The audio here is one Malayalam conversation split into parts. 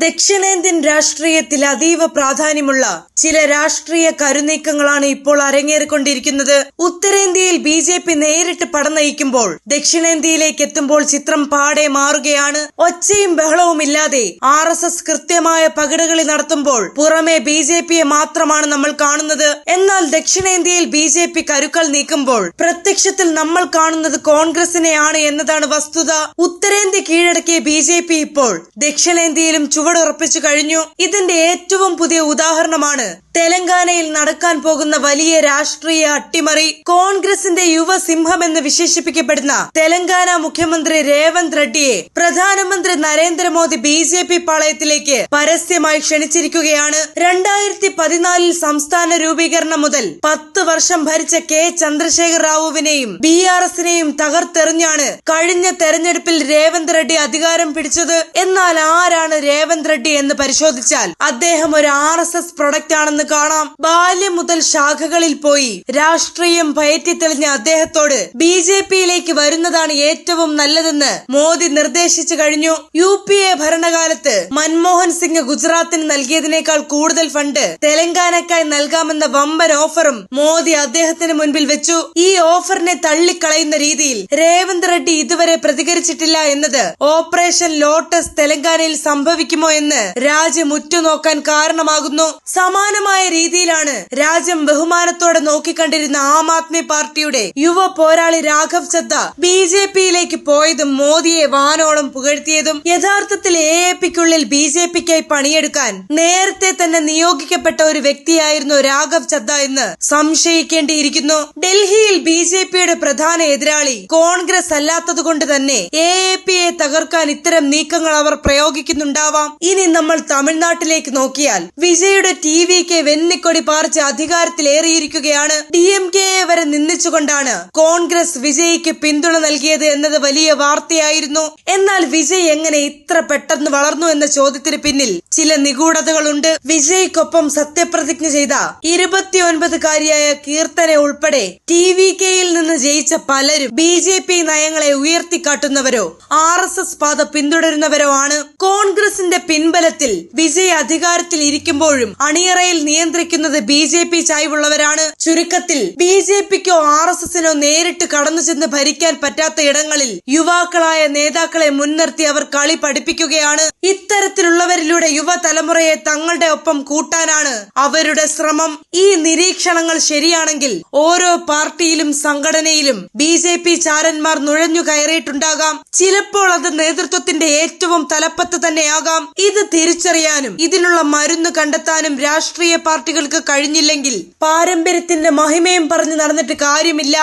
ദക്ഷിണേന്ത്യൻ രാഷ്ട്രീയത്തിൽ അതീവ പ്രാധാന്യമുള്ള ചില രാഷ്ട്രീയ കരുനീക്കങ്ങളാണ് ഇപ്പോൾ അരങ്ങേറിക്കൊണ്ടിരിക്കുന്നത്. ഉത്തരേന്ത്യയിൽ ബി.ജെ.പി. നേരിട്ട് പടനയിക്കുമ്പോൾ ദക്ഷിണേന്ത്യയിലേക്ക് എത്തുമ്പോൾ ചിത്രം പാടെ മാറുകയാണ്. ഒച്ചയും ബഹളവുമില്ലാതെ ആർ.എസ്.എസ്. കൃത്യമായ പകിടകളി നടത്തുമ്പോൾ പുറമെ ബി.ജെ.പിയെ മാത്രമാണ് നമ്മൾ കാണുന്നത്. എന്നാൽ ദക്ഷിണേന്ത്യയിൽ ബി.ജെ.പി. കരുക്കൾ നീക്കുമ്പോൾ പ്രത്യക്ഷത്തിൽ നമ്മൾ കാണുന്നത് കോൺഗ്രസിനെയാണ് എന്നതാണ് വസ്തുത. ഉത്തരേന്ത്യ കീഴടക്കിയ ബി.ജെ.പി. ഇപ്പോൾ ദക്ഷിണേന്ത്യയിലും ചുവടുറപ്പിച്ചു കഴിഞ്ഞു. ഇതിന്റെ ഏറ്റവും പുതിയ ഉദാഹരണമാണ് തെലങ്കാനയിൽ നടക്കാൻ പോകുന്ന വലിയ രാഷ്ട്രീയ അട്ടിമറി. കോൺഗ്രസിന്റെ യുവസിംഹം എന്ന് വിശേഷിപ്പിക്കപ്പെടുന്ന തെലങ്കാന മുഖ്യമന്ത്രി രേവന്ത് റെഡ്ഡിയെ പ്രധാനമന്ത്രി നരേന്ദ്രമോദി ബി.ജെ.പി. പാളയത്തിലേക്ക് പരസ്യമായി ക്ഷണിച്ചിരിക്കുകയാണ്. 2014 സംസ്ഥാന രൂപീകരണം മുതൽ 10 വർഷം ഭരിച്ച കെ ചന്ദ്രശേഖർ റാവുവിനെയും ബി.ആർ.എസിനെയും തകർത്തെറിഞ്ഞാണ് കഴിഞ്ഞ തെരഞ്ഞെടുപ്പിൽ രേവന്ത് റെഡ്ഡി അധികാരം പിടിച്ചത്. എന്നാൽ ആരാണ് രേവന്ത് റെഡ്ഡി എന്ന് പരിശോധിച്ചാൽ അദ്ദേഹം ഒരു ആർ.എസ്.എസ്. പ്രൊഡക്റ്റ് ആണെന്ന് കാണാം. ബാല്യം മുതൽ ശാഖകളിൽ പോയി രാഷ്ട്രീയം പയറ്റി തെളിഞ്ഞ അദ്ദേഹത്തോട് ബി.ജെ.പിയിലേക്ക് വരുന്നതാണ് ഏറ്റവും നല്ലതെന്ന് മോദി നിർദ്ദേശിച്ചു കഴിഞ്ഞു. യു.പി.എ. ഭരണകാലത്ത് മൻമോഹൻ സിംഗ് ഗുജറാത്തിന് നൽകിയതിനേക്കാൾ കൂടുതൽ ഫണ്ട് തെലങ്കാനക്കായി നൽകാമെന്ന വമ്പൻ ഓഫറും മോദി അദ്ദേഹത്തിന് മുൻപിൽ വെച്ചു. ഈ ഓഫറിനെ തള്ളിക്കളയുന്ന രീതിയിൽ രേവന്ത് റെഡ്ഡി ഇതുവരെ പ്രതികരിച്ചിട്ടില്ല എന്നത് ഓപ്പറേഷൻ ലോട്ടസ് തെലങ്കാനയിൽ സംഭവിക്കുമോ എന്ന് രാജ്യം ഉറ്റുനോക്കാൻ കാരണമാകുന്നു. സമാനമായ രീതിയിലാണ് രാജ്യം ബഹുമാനത്തോടെ നോക്കിക്കണ്ടിരുന്ന ആം ആദ്മി പാർട്ടിയുടെ യുവ പോരാളി രാഘവ് ചദ്ദ ബി.ജെ.പിയിലേക്ക് പോയതും മോദിയെ വാനോളം പുകഴ്ത്തിയതും. യഥാർത്ഥത്തിൽ എ.എ.പിക്കുള്ളിൽ ബി.ജെ.പിക്കായി പണിയെടുക്കാൻ നേരത്തെ തന്നെ നിയോഗിക്കപ്പെട്ട ഒരു വ്യക്തിയായിരുന്നു രാഘവ് ചദ്ദ എന്ന് സംശയിക്കേണ്ടിയിരിക്കുന്നു. ഡൽഹിയിൽ ബി.ജെ.പിയുടെ പ്രധാന എതിരാളി കോൺഗ്രസ് അല്ലാത്തതുകൊണ്ട് തന്നെ എ.എ.പിയെ തകർക്കാൻ ഇത്തരം നീക്കങ്ങൾ അവർ പ്രയോഗിക്കുന്നുണ്ടാവാം. ഇനി നമ്മൾ തമിഴ്നാട്ടിലേക്ക് നോക്കിയാൽ വിജയുടെ ടി.വി.കെ വെന്നിക്കൊടി പാറിച്ച് അധികാരത്തിലേറിയിരിക്കുകയാണ്. ഡി.എം.കെയെ വരെ നിന്ദിച്ചുകൊണ്ടാണ് കോൺഗ്രസ് വിജയ്ക്ക് പിന്തുണ നൽകിയത് എന്നത് വലിയ വാർത്തയായിരുന്നു. എന്നാൽ വിജയ് എങ്ങനെ ഇത്ര പെട്ടെന്ന് വളർന്നു എന്ന ചോദ്യത്തിന് പിന്നിൽ ചില നിഗൂഢതകളുണ്ട്. വിജയ്ക്കൊപ്പം സത്യപ്രതിജ്ഞ ചെയ്ത 29-കാരിയായ കീർത്തന ഉൾപ്പെടെ ടി.വി.കെയിൽ നിന്ന് ജയിച്ച പലരും ബി.ജെ.പി. നയങ്ങളെ ഉയർത്തിക്കാട്ടുന്നവരോ ആർ.എസ്.എസ്. പാത പിന്തുടരുന്നവരോ ആണ്. കോൺഗ്രസിന്റെ പിൻബലത്തിൽ വിജയ് അധികാരത്തിൽ ഇരിക്കുമ്പോഴും അണിയറയിൽ നിയന്ത്രിക്കുന്നത് ബി.ജെ.പി. ചായ്വുള്ളവരാണ്. ചുരുക്കത്തിൽ ബി.ജെ.പിക്കോ ആർ.എസ്.എസിനോ നേരിട്ട് കടന്നു ചെന്ന് ഭരിക്കാൻ പറ്റാത്ത ഇടങ്ങളിൽ യുവാക്കളായ നേതാക്കളെ മുൻനിർത്തി അവർ കളി പഠിപ്പിക്കുകയാണ്. ഇത്തരത്തിലുള്ളവരിലൂടെ യുവതലമുറയെ തങ്ങളുടെ ഒപ്പം കൂട്ടാനാണ് അവരുടെ ശ്രമം. ഈ നിരീക്ഷണങ്ങൾ ശരിയാണെങ്കിൽ ഓരോ പാർട്ടിയിലും സംഘടനയിലും ബി.ജെ.പി. ചാരന്മാർ നുഴഞ്ഞു കയറിയിട്ടുണ്ടാകാം. ചിലപ്പോൾ അത് നേതൃത്വത്തിന്റെ ഏറ്റവും തലപ്പത്ത് തന്നെയാകാം. ഇത് തിരിച്ചറിയാനും ഇതിനുള്ള മരുന്ന് കണ്ടെത്താനും രാഷ്ട്രീയ പാർട്ടികൾക്ക് കഴിഞ്ഞില്ലെങ്കിൽ പാരമ്പര്യത്തിന്റെ മഹിമയും പറഞ്ഞു നടന്നിട്ട് കാര്യമില്ല.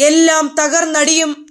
എല്ലാം തകർന്നടിയും.